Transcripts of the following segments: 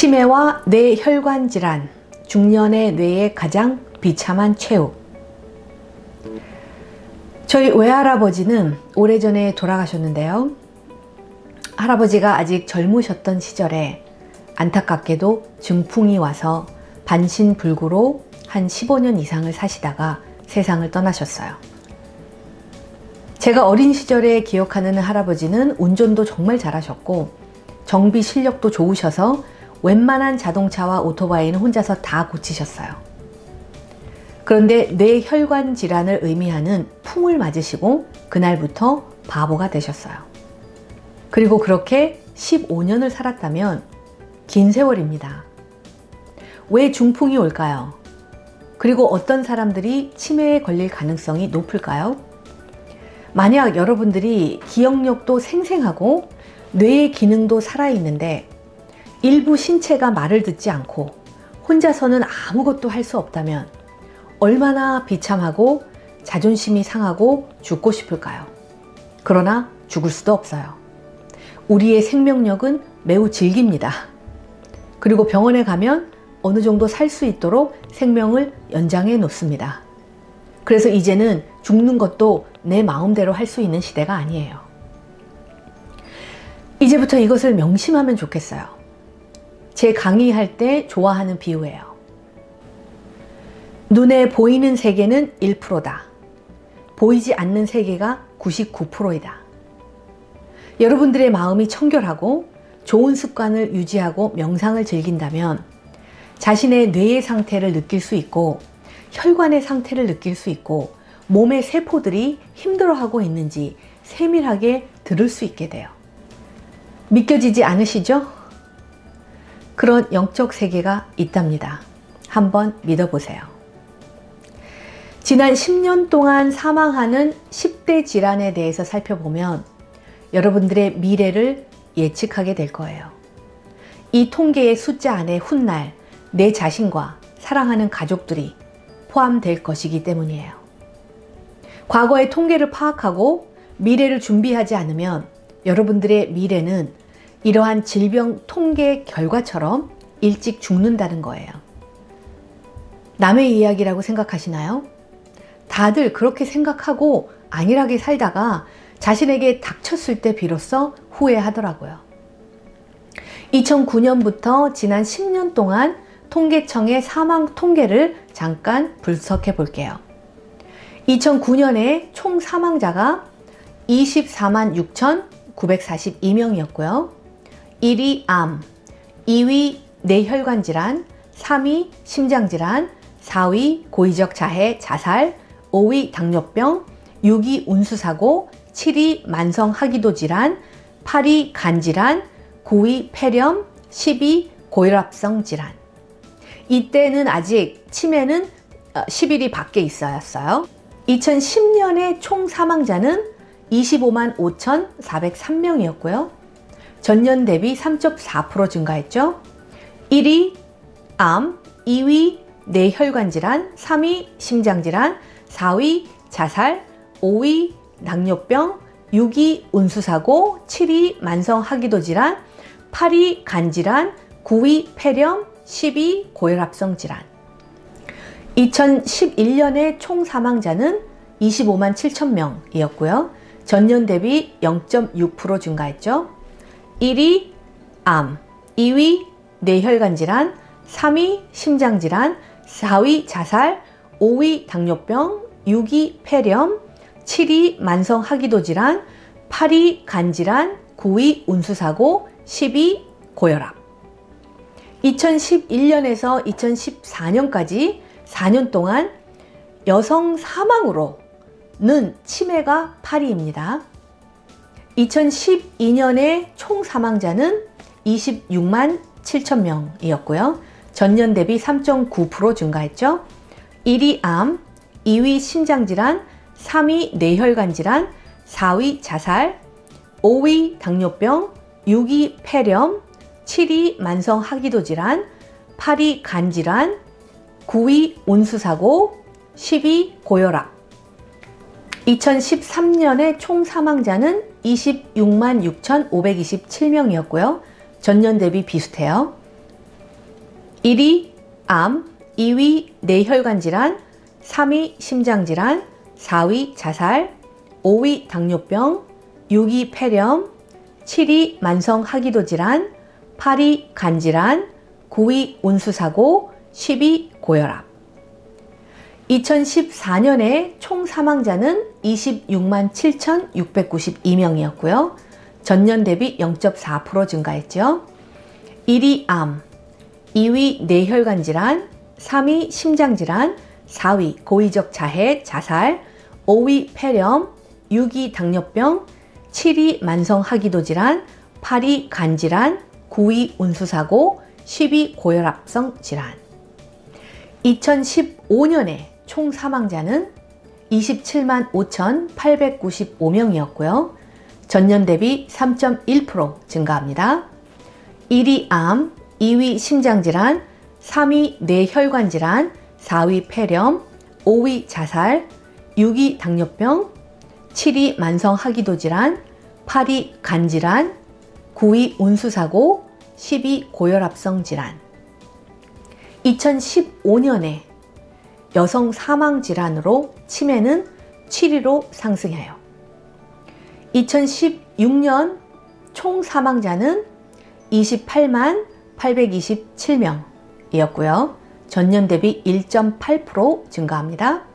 치매와 뇌혈관 질환, 중년의 뇌의 가장 비참한 최후. 저희 외할아버지는 오래전에 돌아가셨는데요. 할아버지가 아직 젊으셨던 시절에 안타깝게도 중풍이 와서 반신불구로 한 15년 이상을 사시다가 세상을 떠나셨어요. 제가 어린 시절에 기억하는 할아버지는 운전도 정말 잘하셨고 정비 실력도 좋으셔서 웬만한 자동차와 오토바이는 혼자서 다 고치셨어요. 그런데 뇌혈관 질환을 의미하는 풍을 맞으시고 그날부터 바보가 되셨어요. 그리고 그렇게 15년을 살았다면 긴 세월입니다. 왜 중풍이 올까요? 그리고 어떤 사람들이 치매에 걸릴 가능성이 높을까요? 만약 여러분들이 기억력도 생생하고 뇌의 기능도 살아있는데 일부 신체가 말을 듣지 않고 혼자서는 아무것도 할 수 없다면 얼마나 비참하고 자존심이 상하고 죽고 싶을까요? 그러나 죽을 수도 없어요. 우리의 생명력은 매우 질깁니다. 그리고 병원에 가면 어느 정도 살 수 있도록 생명을 연장해 놓습니다. 그래서 이제는 죽는 것도 내 마음대로 할 수 있는 시대가 아니에요. 이제부터 이것을 명심하면 좋겠어요. 제 강의할 때 좋아하는 비유예요. 눈에 보이는 세계는 1%다. 보이지 않는 세계가 99%이다. 여러분들의 마음이 청결하고 좋은 습관을 유지하고 명상을 즐긴다면 자신의 뇌의 상태를 느낄 수 있고 혈관의 상태를 느낄 수 있고 몸의 세포들이 힘들어하고 있는지 세밀하게 들을 수 있게 돼요. 믿겨지지 않으시죠? 그런 영적 세계가 있답니다. 한번 믿어보세요. 지난 10년 동안 사망하는 10대 질환에 대해서 살펴보면 여러분들의 미래를 예측하게 될 거예요. 이 통계의 숫자 안에 훗날 내 자신과 사랑하는 가족들이 포함될 것이기 때문이에요. 과거의 통계를 파악하고 미래를 준비하지 않으면 여러분들의 미래는 이러한 질병 통계 결과처럼 일찍 죽는다는 거예요. 남의 이야기라고 생각하시나요? 다들 그렇게 생각하고 안일하게 살다가 자신에게 닥쳤을 때 비로소 후회하더라고요. 2009년부터 지난 10년 동안 통계청의 사망 통계를 잠깐 분석해 볼게요. 2009년에 총 사망자가 24만 6,942명이었고요. 1위 암, 2위 뇌혈관 질환, 3위 심장질환, 4위 고의적 자해, 자살, 5위 당뇨병, 6위 운수사고, 7위 만성 하기도 질환, 8위 간질환, 9위 폐렴, 10위 고혈압성 질환. 이때는 아직 치매는 11위 밖에 있었어요. 2010년에 총 사망자는 25만 5,403명이었고요. 전년 대비 3.4% 증가했죠. 1위 암, 2위 뇌혈관 질환, 3위 심장질환, 4위 자살, 5위 당뇨병, 6위 운수사고, 7위 만성 하기도 질환, 8위 간질환, 9위 폐렴, 10위 고혈압성 질환. 2011년에 총 사망자는 25만 7천 명이었고요. 전년 대비 0.6% 증가했죠. 1위 암, 2위 뇌혈관 질환, 3위 심장질환, 4위 자살, 5위 당뇨병, 6위 폐렴, 7위 만성 하기도 질환, 8위 간질환, 9위 운수사고, 10위 고혈압. 2011년에서 2014년까지 4년 동안 여성 사망으로는 치매가 8위입니다. 2012년에 총 사망자는 26만 7천 명이었고요. 전년 대비 3.9% 증가했죠. 1위 암, 2위 심장질환, 3위 뇌혈관 질환, 4위 자살, 5위 당뇨병, 6위 폐렴, 7위 만성 하기도 질환, 8위 간질환, 9위 운수사고, 10위 고혈압. 2013년에 총 사망자는 26만 6,527명이었고요. 전년 대비 비슷해요. 1위 암, 2위 뇌혈관 질환, 3위 심장질환, 4위 자살, 5위 당뇨병, 6위 폐렴, 7위 만성하기도 질환, 8위 간질환, 9위 운수사고, 10위 고혈압. 2014년에 총 사망자는 26만 7,692명이었고요. 전년 대비 0.4% 증가했죠. 1위 암, 2위 뇌혈관 질환, 3위 심장질환, 4위 고의적 자해, 자살, 5위 폐렴, 6위 당뇨병, 7위 만성하기도 질환, 8위 간질환, 9위 운수사고, 10위 고혈압성 질환. 2015년에 총 사망자는 27만 5,895명이었고요. 전년 대비 3.1% 증가합니다. 1위 암, 2위 심장질환, 3위 뇌혈관 질환, 4위 폐렴, 5위 자살, 6위 당뇨병, 7위 만성하기도 질환, 8위 간질환, 9위 운수사고, 10위 고혈압성 질환. 2015년에 여성 사망 질환으로 치매는 7위로 상승해요. 2016년 총 사망자는 28만 827명이었고요. 전년 대비 1.8% 증가합니다.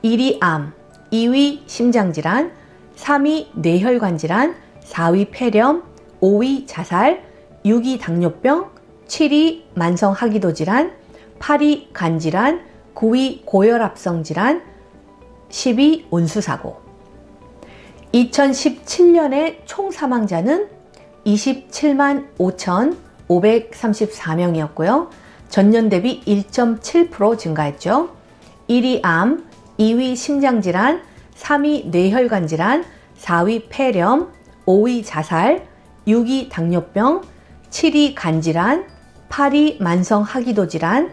1위 암, 2위 심장질환, 3위 뇌혈관 질환, 4위 폐렴, 5위 자살, 6위 당뇨병, 7위 만성하기도 질환, 8위 간질환, 9위 고혈압성 질환, 10위 운수사고. 2017년에 총 사망자는 27만 5,534명이었고요. 전년 대비 1.7% 증가했죠. 1위 암, 2위 심장질환, 3위 뇌혈관 질환, 4위 폐렴, 5위 자살, 6위 당뇨병, 7위 간질환, 8위 만성하기도 질환,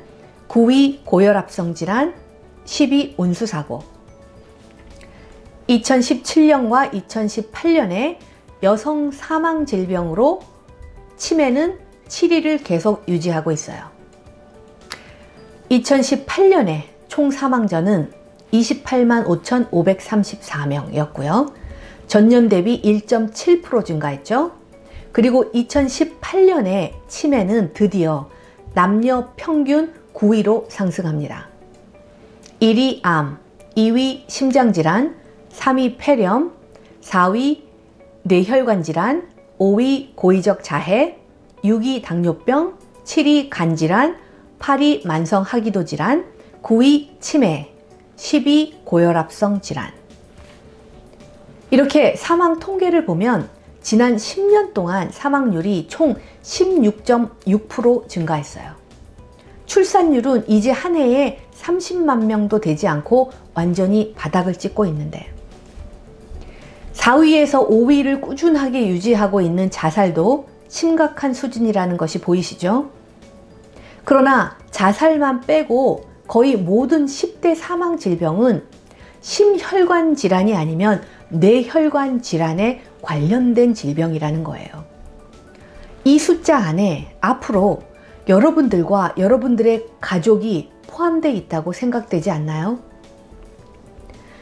9위 고혈압성 질환, 10위 운수사고. 2017년과 2018년에 여성 사망 질병으로 치매는 7위를 계속 유지하고 있어요. 2018년에 총 사망자는 28만 5,534명이었고요. 전년 대비 1.7% 증가했죠. 그리고 2018년에 치매는 드디어 남녀 평균 9위로 상승합니다. 1위 암, 2위 심장질환, 3위 폐렴, 4위 뇌혈관 질환, 5위 고의적 자해, 6위 당뇨병, 7위 간질환, 8위 만성하기도 질환, 9위 치매, 10위 고혈압성 질환. 이렇게 사망 통계를 보면 지난 10년 동안 사망률이 총 16.6% 증가했어요. 출산율은 이제 한 해에 30만 명도 되지 않고 완전히 바닥을 찍고 있는데 4위에서 5위를 꾸준하게 유지하고 있는 자살도 심각한 수준이라는 것이 보이시죠? 그러나 자살만 빼고 거의 모든 10대 사망 질병은 심혈관 질환이 아니면 뇌혈관 질환에 관련된 질병이라는 거예요. 이 숫자 안에 앞으로 여러분들과 여러분들의 가족이 포함되어 있다고 생각되지 않나요?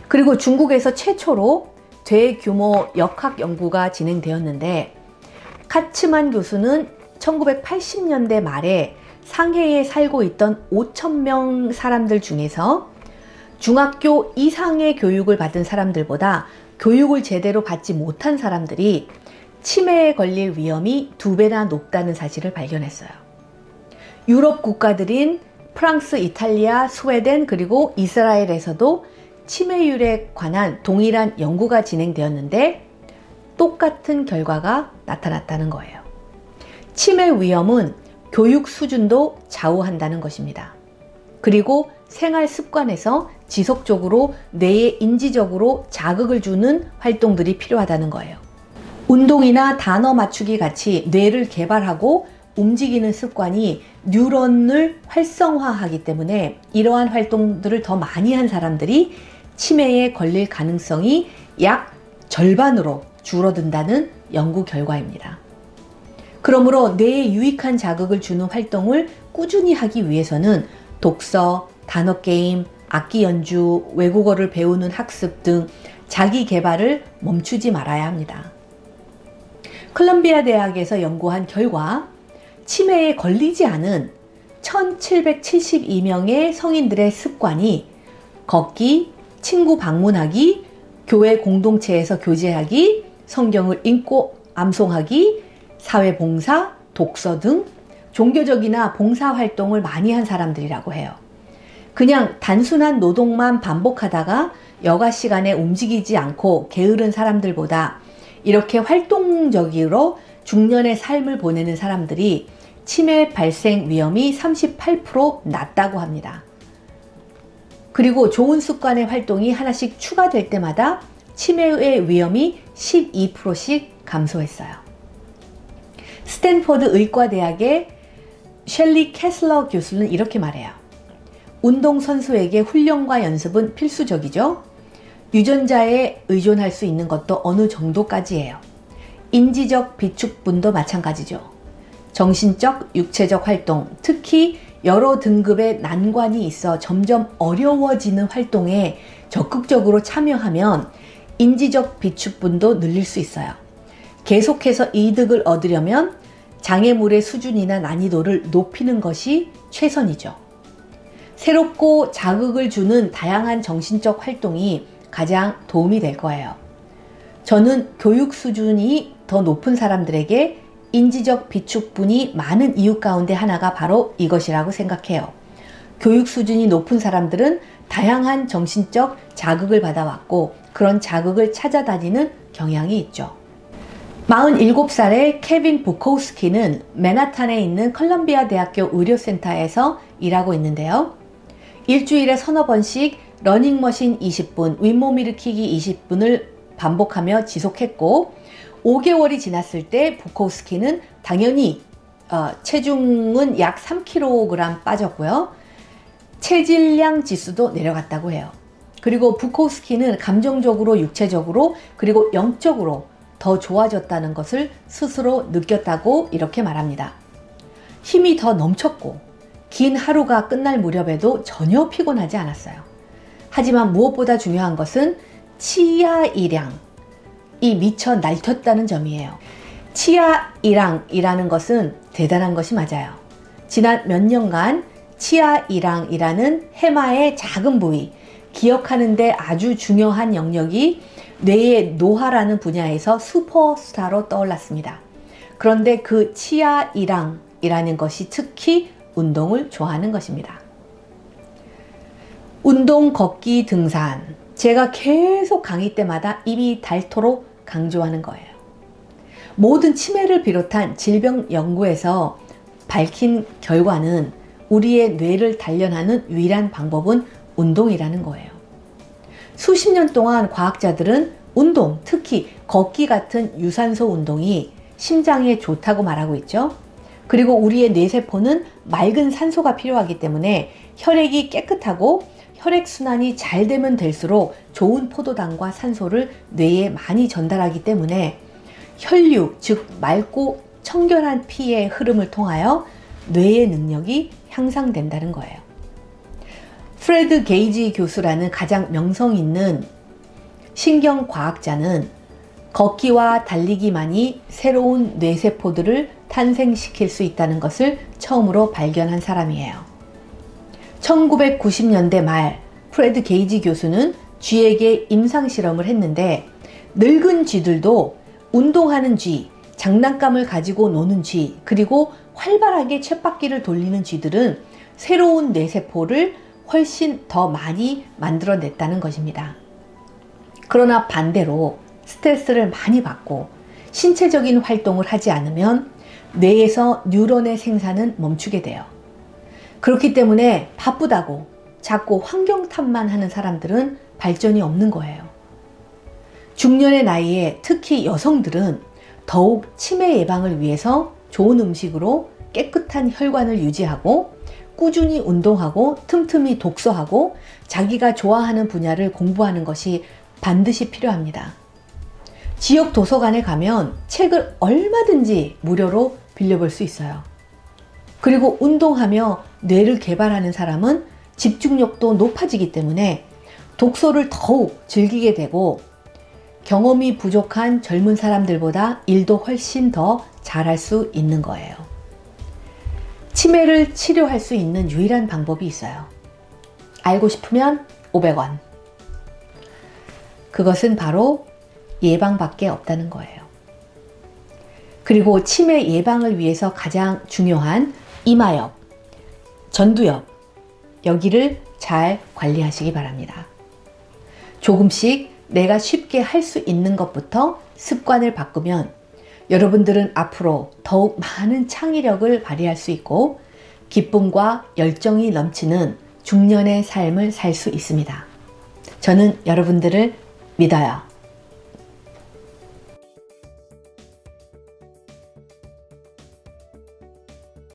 그리고 중국에서 최초로 대규모 역학 연구가 진행되었는데 카츠만 교수는 1980년대 말에 상해에 살고 있던 5,000명 사람들 중에서 중학교 이상의 교육을 받은 사람들보다 교육을 제대로 받지 못한 사람들이 치매에 걸릴 위험이 2배나 높다는 사실을 발견했어요. 유럽 국가들인 프랑스, 이탈리아, 스웨덴 그리고 이스라엘에서도 치매율에 관한 동일한 연구가 진행되었는데 똑같은 결과가 나타났다는 거예요. 치매 위험은 교육 수준도 좌우한다는 것입니다. 그리고 생활 습관에서 지속적으로 뇌에 인지적으로 자극을 주는 활동들이 필요하다는 거예요. 운동이나 단어 맞추기 같이 뇌를 개발하고 움직이는 습관이 뉴런을 활성화하기 때문에 이러한 활동들을 더 많이 한 사람들이 치매에 걸릴 가능성이 약 절반으로 줄어든다는 연구 결과입니다. 그러므로 뇌에 유익한 자극을 주는 활동을 꾸준히 하기 위해서는 독서, 단어 게임, 악기 연주, 외국어를 배우는 학습 등 자기 개발을 멈추지 말아야 합니다. 콜롬비아 대학에서 연구한 결과 치매에 걸리지 않은 1772명의 성인들의 습관이 걷기, 친구 방문하기, 교회 공동체에서 교제하기, 성경을 읽고 암송하기, 사회봉사, 독서 등 종교적이나 봉사활동을 많이 한 사람들이라고 해요. 그냥 단순한 노동만 반복하다가 여가 시간에 움직이지 않고 게으른 사람들보다 이렇게 활동적으로 중년의 삶을 보내는 사람들이 치매 발생 위험이 38% 낮다고 합니다. 그리고 좋은 습관의 활동이 하나씩 추가될 때마다 치매의 위험이 12%씩 감소했어요. 스탠퍼드 의과대학의 셸리 캐슬러 교수는 이렇게 말해요. 운동선수에게 훈련과 연습은 필수적이죠. 유전자에 의존할 수 있는 것도 어느 정도까지예요. 인지적 비축분도 마찬가지죠. 정신적, 육체적 활동, 특히 여러 등급의 난관이 있어 점점 어려워지는 활동에 적극적으로 참여하면 인지적 비축분도 늘릴 수 있어요. 계속해서 이득을 얻으려면 장애물의 수준이나 난이도를 높이는 것이 최선이죠. 새롭고 자극을 주는 다양한 정신적 활동이 가장 도움이 될 거예요. 저는 교육 수준이 더 높은 사람들에게 인지적 비축분이 많은 이유 가운데 하나가 바로 이것이라고 생각해요. 교육 수준이 높은 사람들은 다양한 정신적 자극을 받아왔고 그런 자극을 찾아다니는 경향이 있죠. 47살의 케빈 부코우스키는 맨하탄에 있는 컬럼비아 대학교 의료센터에서 일하고 있는데요. 일주일에 서너 번씩 러닝머신 20분, 윗몸 일으키기 20분을 반복하며 지속했고 5개월이 지났을 때 부코우스키는 당연히 체중은 약 3kg 빠졌고요. 체질량 지수도 내려갔다고 해요. 그리고 부코우스키는 감정적으로, 육체적으로, 그리고 영적으로 더 좋아졌다는 것을 스스로 느꼈다고 이렇게 말합니다. 힘이 더 넘쳤고 긴 하루가 끝날 무렵에도 전혀 피곤하지 않았어요. 하지만 무엇보다 중요한 것은 치아일양이 미쳐 날뛰었다는 점이에요. 치아일양이라는 것은 대단한 것이 맞아요. 지난 몇 년간 치아일양이라는 해마의 작은 부위, 기억하는 데 아주 중요한 영역이 뇌의 노화라는 분야에서 슈퍼스타로 떠올랐습니다. 그런데 그 치아일양이라는 것이 특히 운동을 좋아하는 것입니다. 운동, 걷기, 등산. 제가 계속 강의 때마다 입이 닳도록 강조하는 거예요. 모든 치매를 비롯한 질병 연구에서 밝힌 결과는 우리의 뇌를 단련하는 유일한 방법은 운동이라는 거예요. 수십 년 동안 과학자들은 운동, 특히 걷기 같은 유산소 운동이 심장에 좋다고 말하고 있죠. 그리고 우리의 뇌세포는 맑은 산소가 필요하기 때문에 혈액이 깨끗하고 혈액순환이 잘 되면 될수록 좋은 포도당과 산소를 뇌에 많이 전달하기 때문에 혈류, 즉 맑고 청결한 피의 흐름을 통하여 뇌의 능력이 향상된다는 거예요. 프레드 게이지 교수라는 가장 명성 있는 신경과학자는 걷기와 달리기만이 새로운 뇌세포들을 탄생시킬 수 있다는 것을 처음으로 발견한 사람이에요. 1990년대 말 프레드 게이지 교수는 쥐에게 임상실험을 했는데 늙은 쥐들도 운동하는 쥐, 장난감을 가지고 노는 쥐, 그리고 활발하게 쳇바퀴를 돌리는 쥐들은 새로운 뇌세포를 훨씬 더 많이 만들어냈다는 것입니다. 그러나 반대로 스트레스를 많이 받고 신체적인 활동을 하지 않으면 뇌에서 뉴런의 생산은 멈추게 돼요. 그렇기 때문에 바쁘다고 자꾸 환경 탓만 하는 사람들은 발전이 없는 거예요. 중년의 나이에 특히 여성들은 더욱 치매 예방을 위해서 좋은 음식으로 깨끗한 혈관을 유지하고 꾸준히 운동하고 틈틈이 독서하고 자기가 좋아하는 분야를 공부하는 것이 반드시 필요합니다. 지역 도서관에 가면 책을 얼마든지 무료로 빌려볼 수 있어요. 그리고 운동하며 뇌를 개발하는 사람은 집중력도 높아지기 때문에 독서를 더욱 즐기게 되고 경험이 부족한 젊은 사람들보다 일도 훨씬 더 잘할 수 있는 거예요. 치매를 치료할 수 있는 유일한 방법이 있어요. 알고 싶으면 500원. 그것은 바로 예방밖에 없다는 거예요. 그리고 치매 예방을 위해서 가장 중요한 이마엽, 전두엽, 여기를 잘 관리하시기 바랍니다. 조금씩 내가 쉽게 할 수 있는 것부터 습관을 바꾸면 여러분들은 앞으로 더욱 많은 창의력을 발휘할 수 있고 기쁨과 열정이 넘치는 중년의 삶을 살 수 있습니다. 저는 여러분들을 믿어요.